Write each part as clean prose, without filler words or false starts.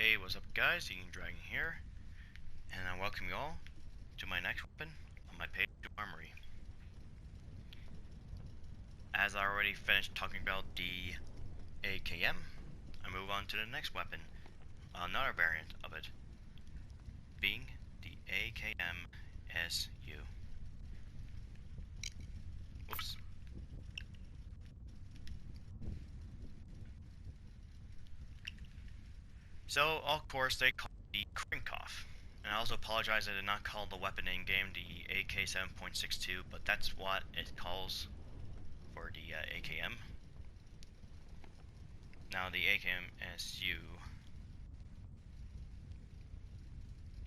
Hey, what's up guys, Eating Dragon here, and I welcome you all to my next weapon on my Payday Armory. As I already finished talking about the AKM, I move on to the next weapon, another variant of it, being the AKMSU. Whoops. So, of course, they call it the Krinkov. And I also apologize I did not call the weapon in game the AK-7.62, but that's what it calls for the AKM. Now the AKMSU,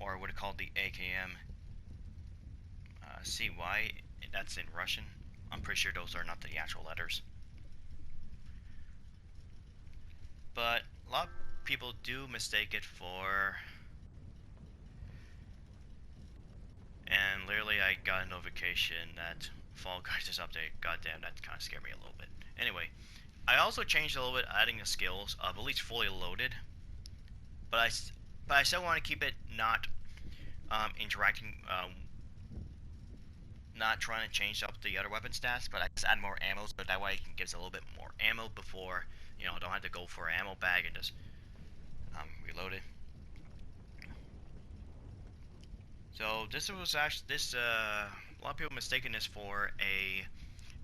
or what it called the AKM CY, that's in Russian. I'm pretty sure those are not the actual letters. But a lot of people do mistake it for... And literally I got a notification that Fall Guys is update. Goddamn, that kind of scared me a little bit. Anyway, I also changed a little bit, adding the skills of at least fully loaded. But I still want to keep it not interacting, not trying to change up the other weapon stats, but I just add more ammo so that way it can give us a little bit more ammo before, you know, I don't have to go for an ammo bag and just reload it. So this was actually a lot of people mistaken this for a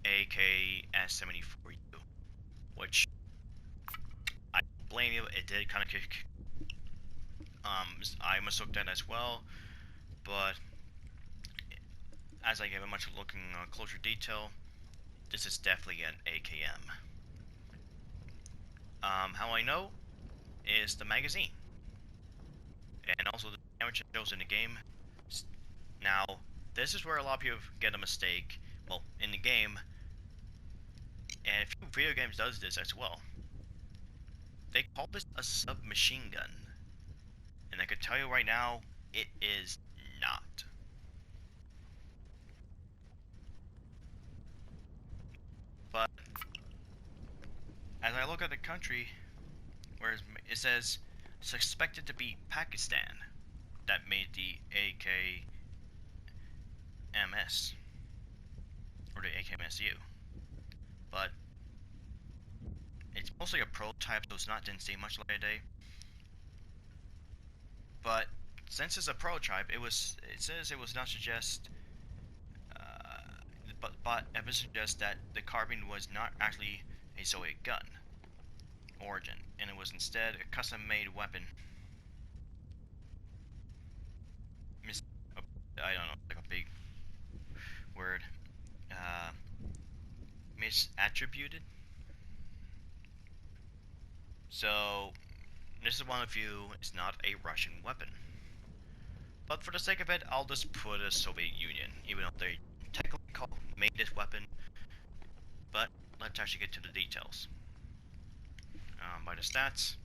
AKS-74U, which I blame you. It did kind of kick. I mistook that as well, but as I gave a much looking closer detail, this is definitely an AKM. How I know is the magazine, and also the damage it shows in the game. Now, this is where a lot of people get a mistake, well, in the game, and a few video games does this as well. They call this a submachine gun, and I can tell you right now, it is not. But, as I look at the country, where it says, suspected to be Pakistan, that made the AKMS, or the AKMSU, but it's mostly a prototype, so didn't see much light of day. But since it's a prototype, it says it was not suggest, but it was suggest that the Carbine was not actually a Soviet gun origin, and it was instead a custom-made weapon. I don't know, like a big word. Misattributed. So, this is one of you. It's not a Russian weapon. But for the sake of it, I'll just put a Soviet Union, even though they technically made this weapon. But let's actually get to the details. By the stats,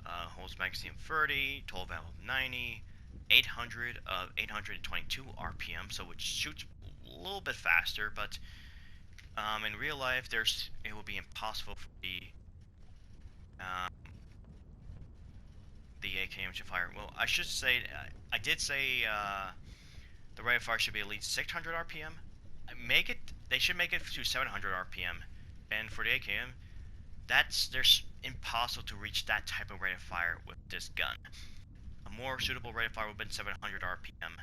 holds magazine of 30, total value of 90, 800 of 822 RPM, so it shoots a little bit faster, but in real life, it will be impossible for the AKM to fire. Well, I should say, I did say the rate of fire should be at least 600 RPM. They should make it to 700 RPM, and for the AKM, there's impossible to reach that type of rate of fire with this gun. A more suitable rate of fire would have been 700 RPM.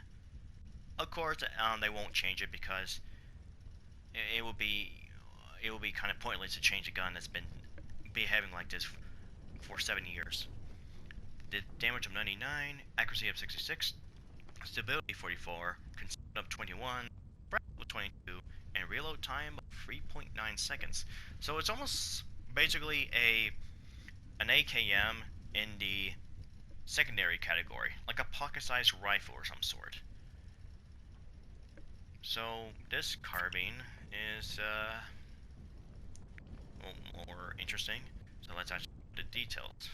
Of course, they won't change it because it will be kind of pointless to change a gun that's been behaving like this for 7 years. The damage of 99, accuracy of 66, stability 44, concealment of 21, breath of 22, and reload time of 3.9 seconds. So it's almost basically an AKM in the secondary category, like a pocket-sized rifle or some sort. So this carbine is more interesting. So let's actually get the details.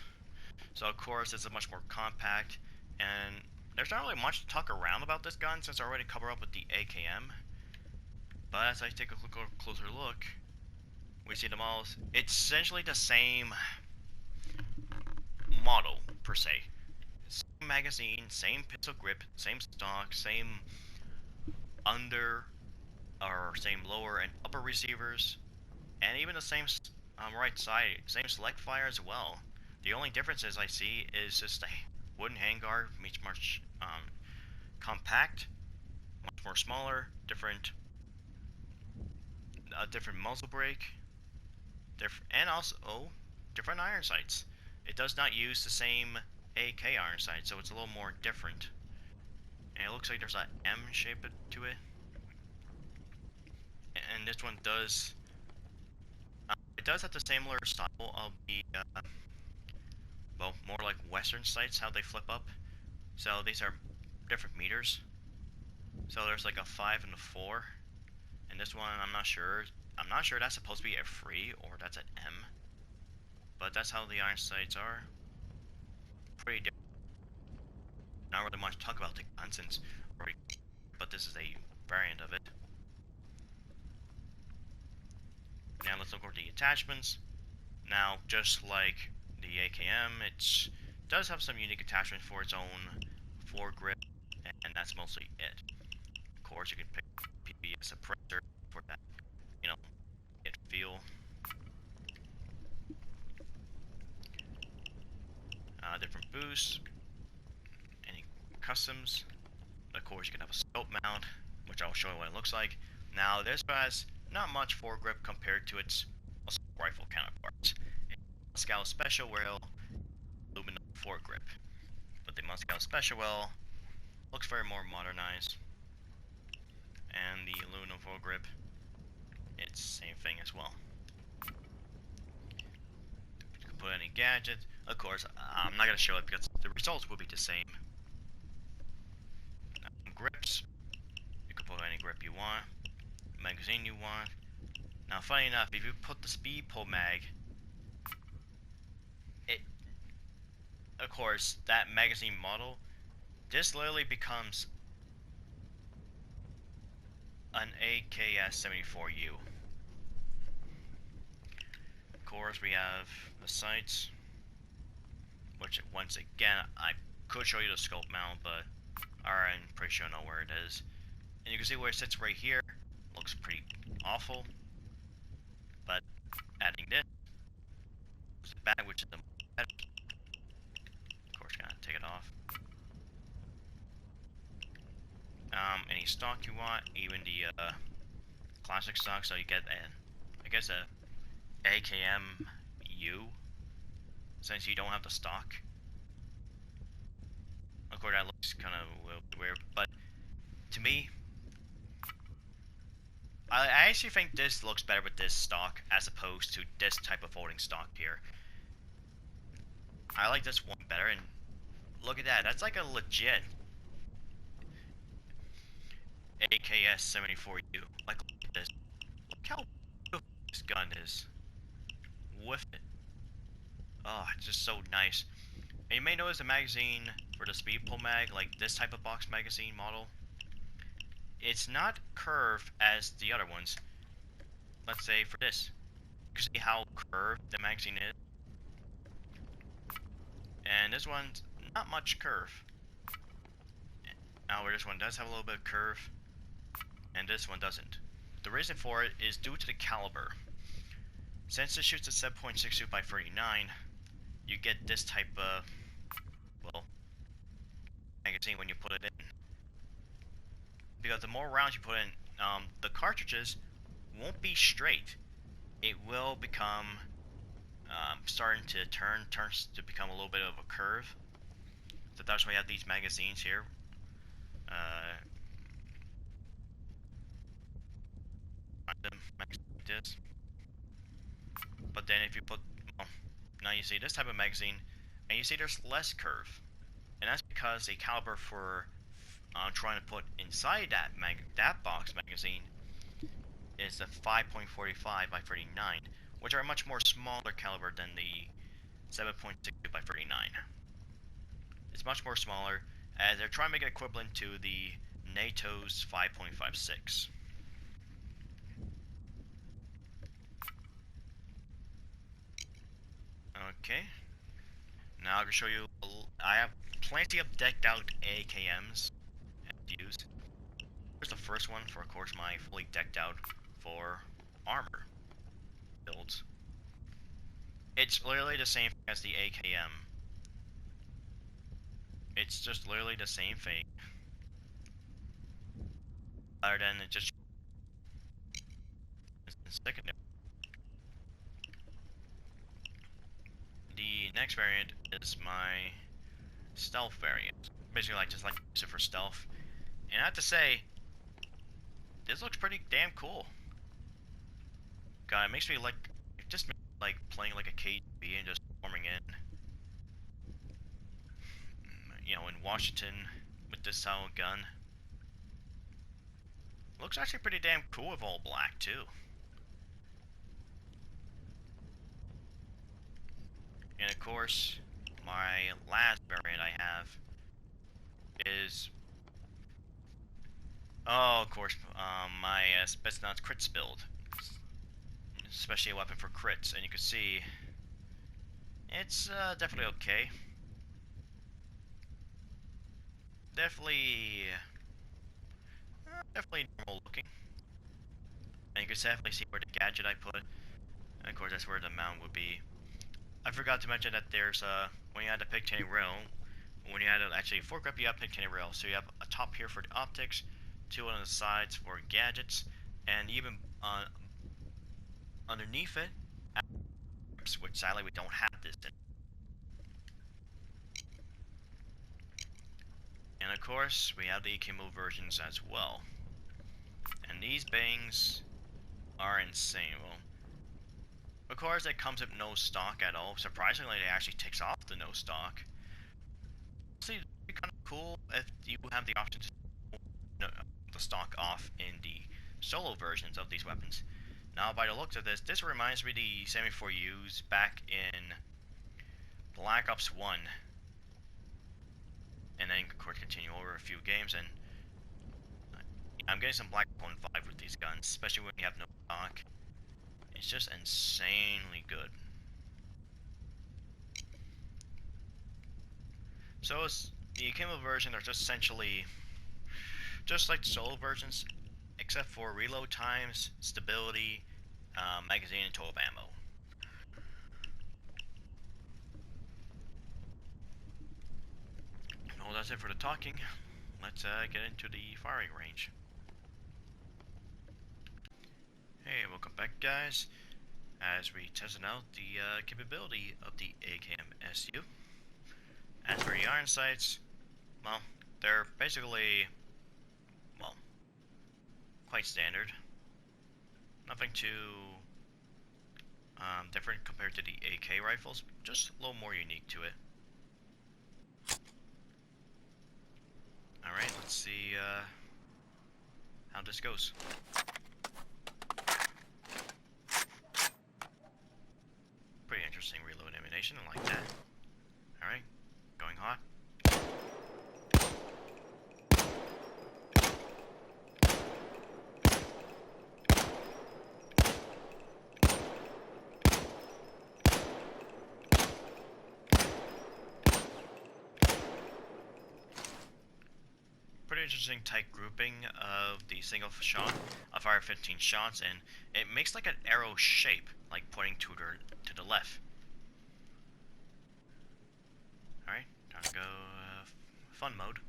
So of course it's a much more compact, and there's not really much to talk around about this gun since I already covered up with the AKM. But as I take a closer look, we see the models. It's essentially the same model, per se. Same magazine, same pistol grip, same stock, same under or same lower and upper receivers, and even the same right side, same select fire as well. The only differences I see is just the wooden handguard, much compact, much more smaller, different muzzle brake, and also different iron sights. It does not use the same AK iron sight, so it's a little more different. And it looks like there's an M shape to it. And this one does, it does have the similar style of the, well, more like Western sights, how they flip up. So these are different meters. So there's like a 5 and a 4. And this one, I'm not sure that's supposed to be a 3 or that's an M. But that's how the iron sights are. Pretty different. Not really much to talk about the gun since, but this is a variant of it. Now let's look over the attachments. Now, just like the AKM, it does have some unique attachments for its own foregrip, and that's mostly it. Of course, you can pick PPS suppressor for that, you know, get feel. Different boosts, any customs. Of course, you can have a scope mount, which I'll show you what it looks like. Now, this has not much foregrip compared to its rifle counterparts. Moscow Special will aluminum foregrip, but the Moscow Special will looks very more modernized, and the aluminum foregrip, it's same thing as well. You can put any gadgets. Of course, I'm not going to show it because the results will be the same. Grips, you can put any grip you want, magazine you want. Now, funny enough, if you put the speed pull mag, of course, that magazine model, this literally becomes an AKS-74U. Of course, we have the sights, which once again, I could show you the scope mount, but I'm pretty sure I know where it is. And you can see where it sits right here. Looks pretty awful. But adding this, the bag, which is the better. Of course, gotta take it off. Any stock you want, even the classic stock, so you get I guess a AKMU, since you don't have the stock. Of course, that looks kind of weird, but to me, I actually think this looks better with this stock as opposed to this type of folding stock here. I like this one better, and look at that. That's like a legit AKS-74U. Like, look at this. Look how beautiful this gun is with it. Oh, it's just so nice. And you may notice the magazine for the speed pull mag, like this type of box magazine model, it's not curved as the other ones. Let's say for this, you can see how curved the magazine is, and this one's not much curve. Now, where this one does have a little bit of curve, and this one doesn't. The reason for it is due to the caliber. Since it shoots at 7.62 by 39, you get this type of, well, magazine when you put it in. Because the more rounds you put in, the cartridges won't be straight. It will become starting to turns to become a little bit of a curve. So that's why we have these magazines here. Like this. But then if you put, well, now you see this type of magazine, and you see there's less curve, and that's because the caliber for trying to put inside that box magazine is the 5.45 by 39, which are a much more smaller caliber than the 7.62 by 39. It's much more smaller, as they're trying to make it equivalent to the NATO's 5.56. Okay. Now Now I can show you. I have plenty of decked out AKMs used. Here's the first one for, of course, my fully decked out for armor builds. It's literally the same as the AKM. It's just literally the same thing. Other than it just secondary. The next variant is my stealth variant. Basically, just like use it for stealth. And I have to say, this looks pretty damn cool. God, it makes me like, it just makes me like playing like a KGB and just forming in. You know, in Washington with this style of gun. Looks actually pretty damn cool with all black too. And of course, my last variant I have is, oh, of course, my Spetsnaz crits build. Especially a weapon for crits, and you can see it's definitely okay. Definitely normal looking. And you can definitely see where the gadget I put. And of course, that's where the mount would be. I forgot to mention that there's when you add the pigtail rail, when you add actually foregrip, you have pigtail rail. So you have a top here for the optics, two on the sides for gadgets, and even underneath it, which sadly we don't have this in. And of course, we have the Akimbo versions as well. And these bangs are insane. Well, of course, it comes with no stock at all. Surprisingly, it actually takes off the no stock. Honestly, it'd be kind of cool if you have the option to take the stock off in the solo versions of these weapons. Now, by the looks of this, this reminds me of the 74 used back in Black Ops 1. And then, of course, continue over a few games, and I'm getting some Black Ops 1.5 with these guns, especially when you have no stock. It's just insanely good. So the Akimbo version are just essentially just like the solo versions, except for reload times, stability, magazine, and total ammo. Well, that's it for the talking. Let's get into the firing range. Hey, welcome back, guys, as we tested out the capability of the AKMSU. As for the iron sights, well, they're basically, well, quite standard. Nothing too different compared to the AK rifles, just a little more unique to it. Alright, let's see how this goes. Pretty interesting reload animation, I like that. Alright, going hot. Pretty interesting tight grouping of the single shot. I fire 15 shots and it makes like an arrow shape, like pointing to the left. Alright, time to go fun mode.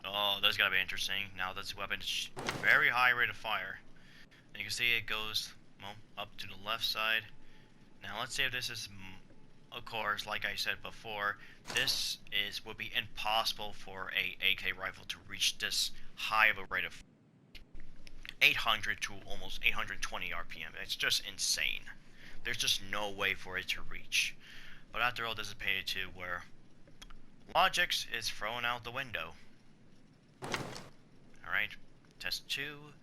Oh, that's gotta be interesting. Now this weapon is very high rate of fire. And you can see it goes, well, up to the left side. Now let's see if this is, of course, like I said before, this would be impossible for a AK rifle to reach this high of a rate of 800 to almost 820 RPM. It's just insane. There's just no way for it to reach. But after all, this is Payday 2, where logics is thrown out the window. Alright, test 2.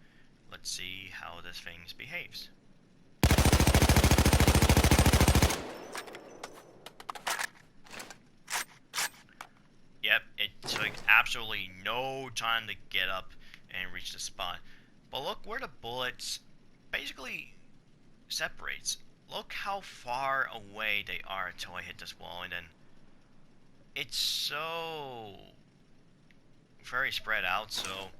Let's see how this thing behaves. Yep, it took absolutely no time to get up and reach the spot. But look where the bullets basically separates. Look how far away they are until I hit this wall, and then it's so very spread out, so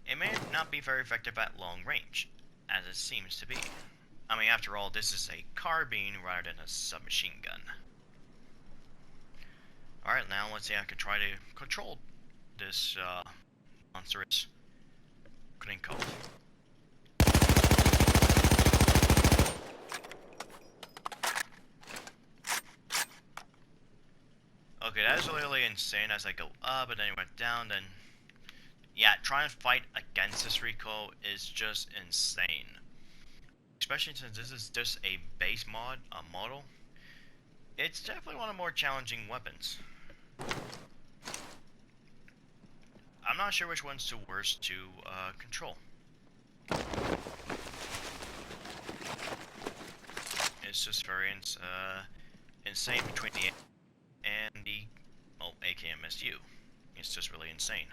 it may not be very effective at long range, as it seems to be. I mean, after all, this is a carbine rather than a submachine gun. Alright, now let's see if I can try to control this monstrous Krinkov. Okay, that is literally insane as I go up and then it went down, then... Yeah, trying to fight against this recoil is just insane. Especially since this is just a base model. It's definitely one of the more challenging weapons. I'm not sure which one's the worst to control. It's just very insane between the and the AKMSU. It's just really insane.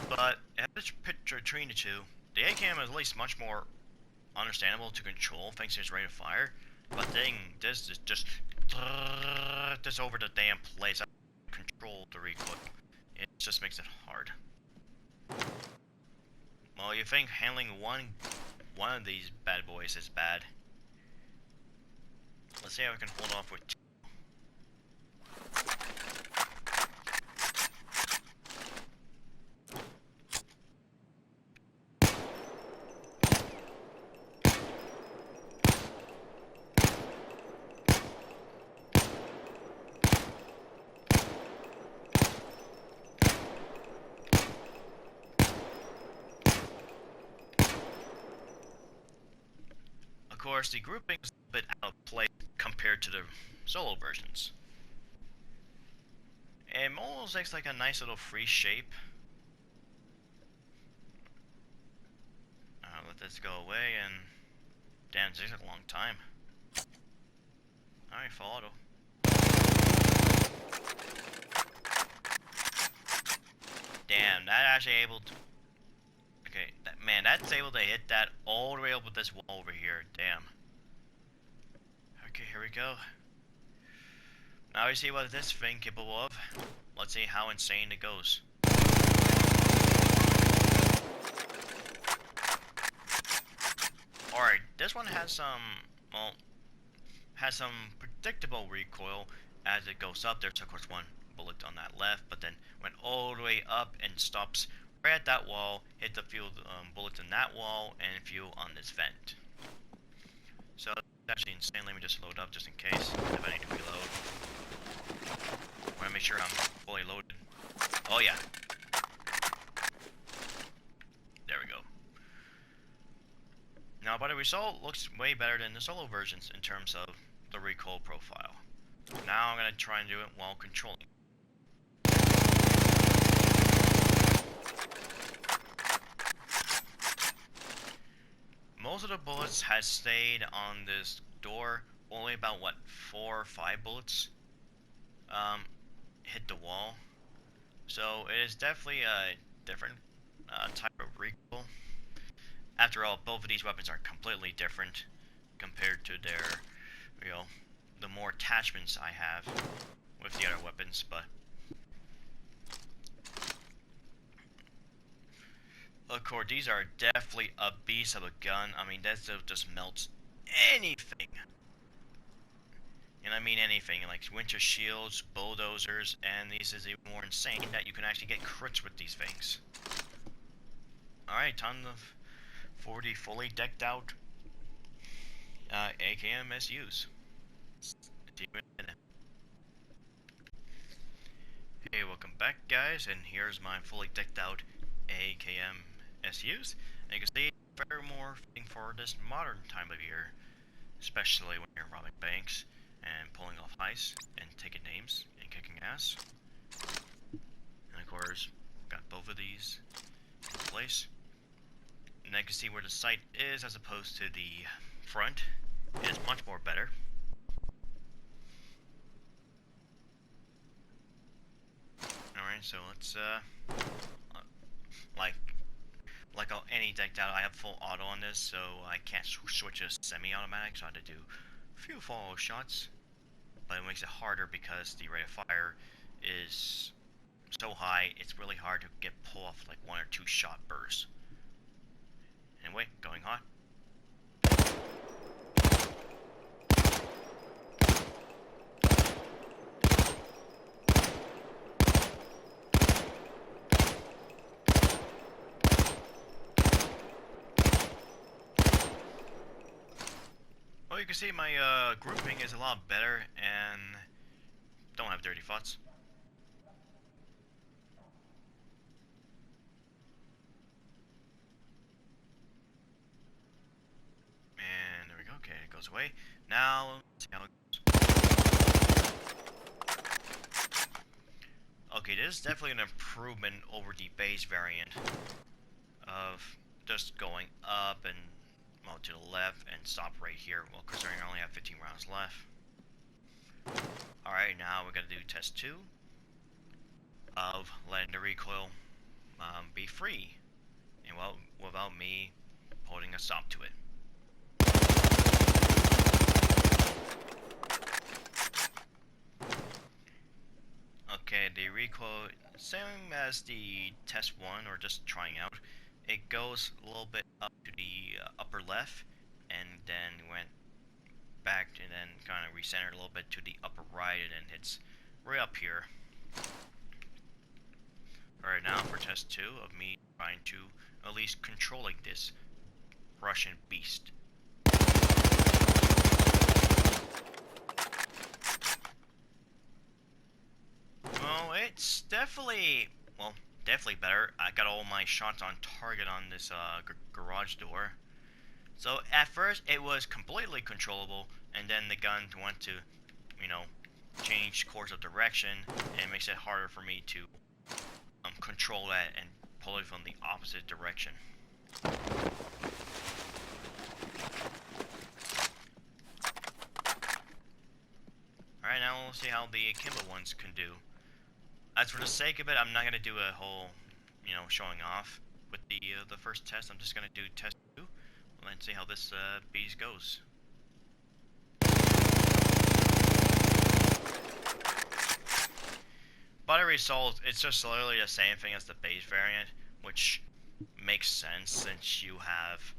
But as a picture between the two, the AKM is at least much more understandable to control thanks to its rate of fire. But dang, this is just over the damn place. I control the recoil. It just makes it hard. Well, you think handling one of these bad boys is bad? Let's see how we can hold off with two. Of course, the grouping is a bit out of place compared to the solo versions. It almost looks like a nice little free shape. Let this go away, and damn, this took a long time. Alright, full auto. Damn, that actually able to... Okay, man, that's able to hit that all the way up with this wall over here. Damn. Okay, here we go. Now we see what this thing capable of. Let's see how insane it goes. Alright, this one has some, well, predictable recoil as it goes up. There's of course one bullet on that left, but then went all the way up and stops right at that wall, hit the few bullets in that wall, and few on this vent. So it's actually insane. Let me just load up just in case if I need to reload. I want to make sure I'm fully loaded. Oh yeah. There we go. Now, but the result looks way better than the solo versions in terms of the recoil profile. Now I'm going to try and do it while controlling. Most of the bullets has stayed on this door. Only about, what, 4 or 5 bullets hit the wall. So it is definitely a different type of recoil. After all, both of these weapons are completely different compared to their, you know, the more attachments I have with the other weapons, but of course, these are definitely a beast of a gun. I mean, that stuff just melts anything. And I mean anything, like winter shields, bulldozers, and these is even more insane that you can actually get crits with these things. Alright, ton of 40 fully decked out AKMSUs. Hey, welcome back guys, and here's my fully decked out AKMSUs. And you can see very more fitting for this modern time of year, especially when you're robbing banks and pulling off heists and taking names and kicking ass. And of course, got both of these in place. And I can see where the sight is as opposed to the front. It is much more better. Alright, so let's like completely decked out. I have full auto on this, so I can't switch to semi-automatic, so I had to do a few follow shots. But it makes it harder because the rate of fire is so high, it's really hard to get pull off like 1 or 2 shot bursts. Anyway, going hot. Well, you can see my grouping is a lot better and don't have dirty thoughts. And there we go. Okay, it goes away. Now, let's see how it goes. Okay, this is definitely an improvement over the base variant of just going up and well, to the left and stop right here. Well, considering I only have 15 rounds left. Alright, now we're going to do test 2 of letting the recoil be free. And well, without me holding a stop to it. Okay, the recoil, same as the test 1 or just trying out. It goes a little bit up to the upper left and then went back and then kind of recentered a little bit to the upper right and then hits right up here. Alright, now for test 2 of me trying to at least controlling this Russian beast. Well, it's definitely, well, definitely better. I got all my shots on target on this garage door. So at first it was completely controllable, and then the gun went to, you know, change course of direction, and it makes it harder for me to control that and pull it from the opposite direction. Alright, now we'll see how the Akimbo ones can do. As for the sake of it, I'm not going to do a whole, you know, showing off with the first test. I'm just going to do test 2. Let's see how this beast goes. By the result, it's just literally the same thing as the base variant, which makes sense since you have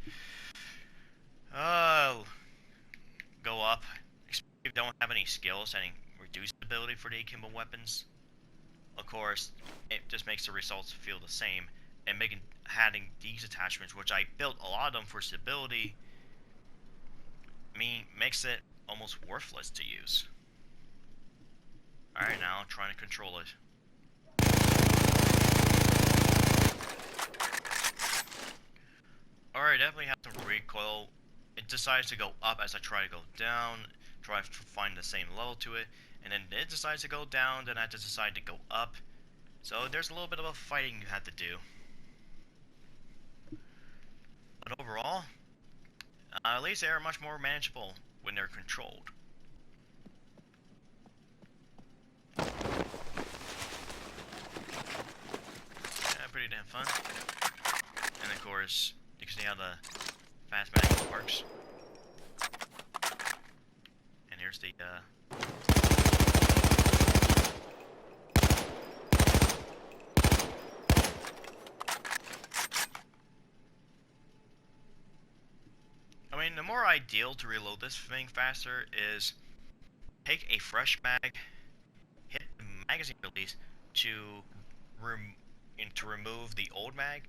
go up. If you don't have any skills and reduced ability for the akimbo weapons, of course, it just makes the results feel the same. And adding these attachments, which I built a lot of them for stability, makes it almost worthless to use. Alright, now I'm trying to control it. Alright, definitely have some recoil. It decides to go up as I try to go down, try to find the same level to it, and then it decides to go down, then I have to decide to go up. So there's a little bit of a fighting you have to do. But overall, at least they are much more manageable when they're controlled. Yeah, pretty damn fun. And of course, you can see how the fast mag works. And here's the the more ideal to reload this thing faster is take a fresh mag, hit the magazine release to remove the old mag,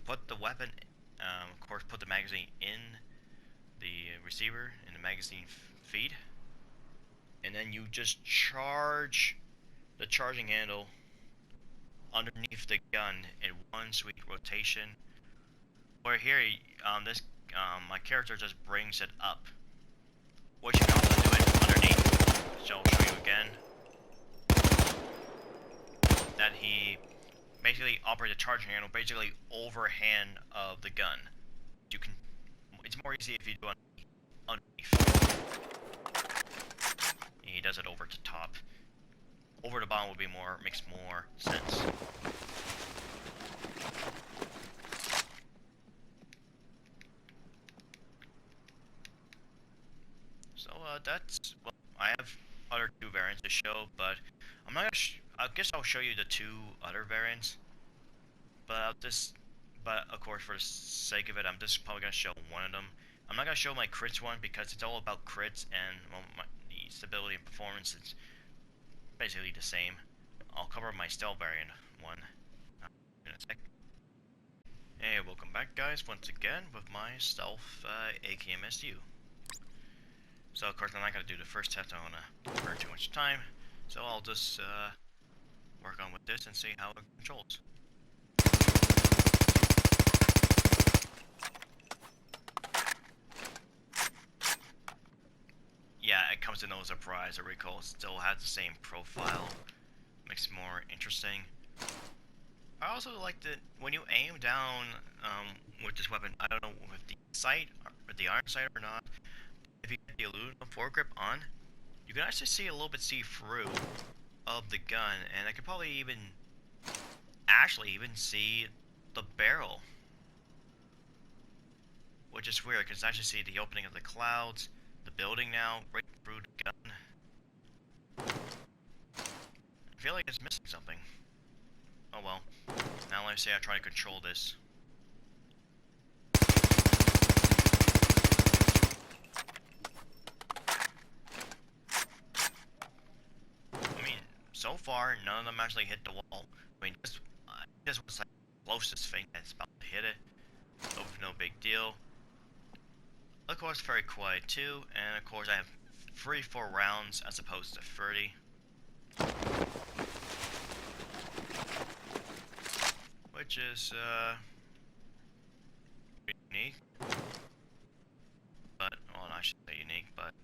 put the weapon, of course put the magazine in the receiver, in the magazine feed, and then you just charge the charging handle underneath the gun in one sweet rotation. Where here, my character just brings it up. What you can also do it underneath. So I'll show you again. That he basically operates the charging handle basically overhand of the gun. You can. It's more easy if you do it underneath. He does it over the top. Over the bottom would be makes more sense. that's well, I have other two variants to show, but I'm not gonna. I guess I'll show you the two other variants, but but of course, for the sake of it, I'm just probably gonna show one of them. I'm not gonna show my crits one because it's all about crits and well, the stability and performance. It's basically the same. I'll cover my stealth variant one in a sec. Hey, welcome back, guys, once again with my stealth AKMSU. So, of course, I'm not going to do the first test. I don't want to burn too much time. So, I'll just work on with this and see how it controls. Yeah, it comes to no surprise. The recoil still has the same profile. Makes it more interesting. I also like that when you aim down with this weapon, I don't know with the sight, or the iron sight or not, if you get the aluminum foregrip on, you can actually see a little bit see-through of the gun, and I could probably even see the barrel, which is weird because I actually see the opening of the clouds, the building now, right through the gun. I feel like it's missing something. Oh well. Now let me say I try to control this. I mean, so far none of them actually hit the wall. I mean, this was like the closest thing that's about to hit it. So no big deal. Of course, very quiet too, and of course I have 34 rounds as opposed to 30. Which is unique, but well, I should say unique, but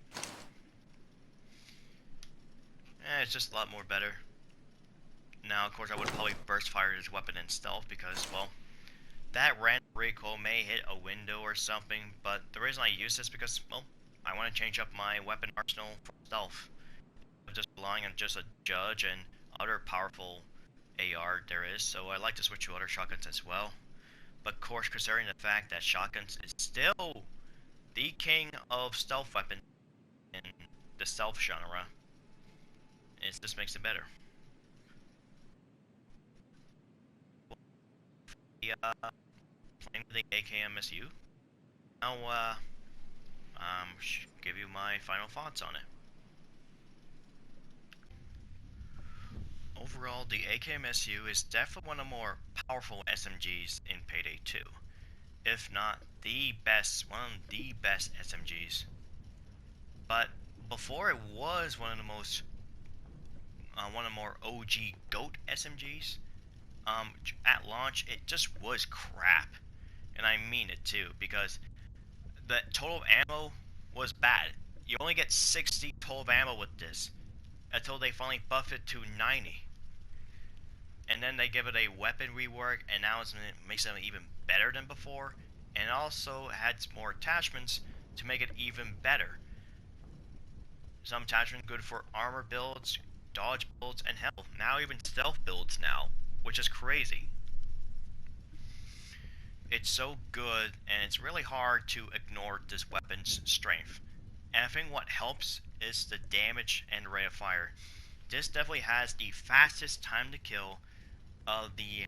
it's just a lot more better. Now, of course, I would probably burst fire this weapon in stealth because, well, that random recoil may hit a window or something. But the reason I use this is because, well, I want to change up my weapon arsenal for stealth. I'm just relying on just a judge and other powerful AR there is, so I like to switch to other shotguns as well. But of course, considering the fact that shotguns is still the king of stealth weapon in the stealth genre, it just makes it better. Playing with the AKMSU. Now, give you my final thoughts on it. Overall, the AKMSU is definitely one of the more powerful SMGs in Payday 2. If not the best, one of the best SMGs. But before it was one of the most, one of the more OG GOAT SMGs. At launch, it just was crap. And I mean it too, because the total ammo was bad. You only get 60 total ammo with this, until they finally buff it to 90. And then they give it a weapon rework, and now it makes it even better than before. And it also adds more attachments to make it even better. Some attachments good for armor builds, dodge builds, and hell, now even stealth builds now, which is crazy. It's so good, and it's really hard to ignore this weapon's strength. And I think what helps is the damage and rate of fire. This definitely has the fastest time to kill of the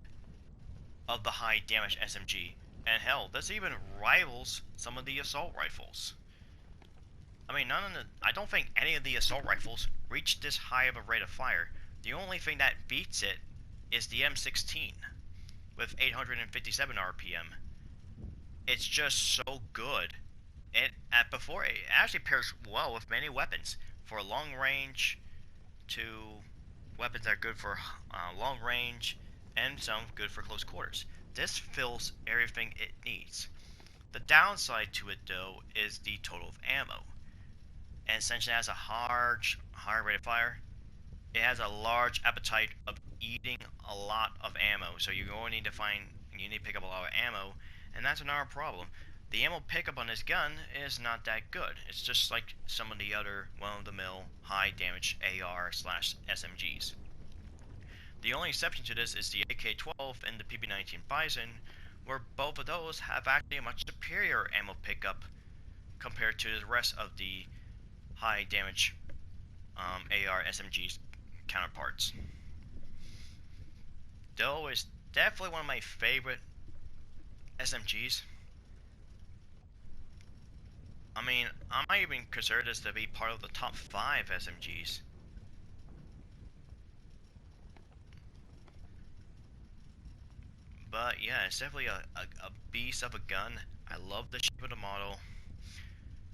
high damage SMG, and hell, this even rivals some of the assault rifles. I mean, I don't think any of the assault rifles reach this high of a rate of fire. The only thing that beats it is the M16 with 857 RPM. It's just so good. It actually pairs well with many weapons, for long range to weapons that are good for long range, and some good for close quarters. This fills everything it needs. The downside to it, though, is the total of ammo. And essentially, it has a high rate of fire. It has a large appetite of eating a lot of ammo, so you need to pick up a lot of ammo, and that's another problem. The ammo pickup on this gun is not that good. It's just like some of the other run-of-the-mill high damage AR/SMGs. The only exception to this is the AK-12 and the PB-19 Bison, where both of those have actually a much superior ammo pickup compared to the rest of the high damage AR SMG's counterparts. Though is definitely one of my favorite SMGs. I mean, I might even consider this to be part of the top 5 SMGs. But yeah, it's definitely a beast of a gun. I love the shape of the model.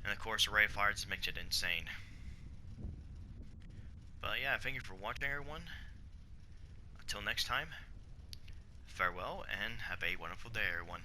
And of course, the rate of fire just makes it insane. But yeah, thank you for watching, everyone. Until next time, farewell and have a wonderful day, everyone.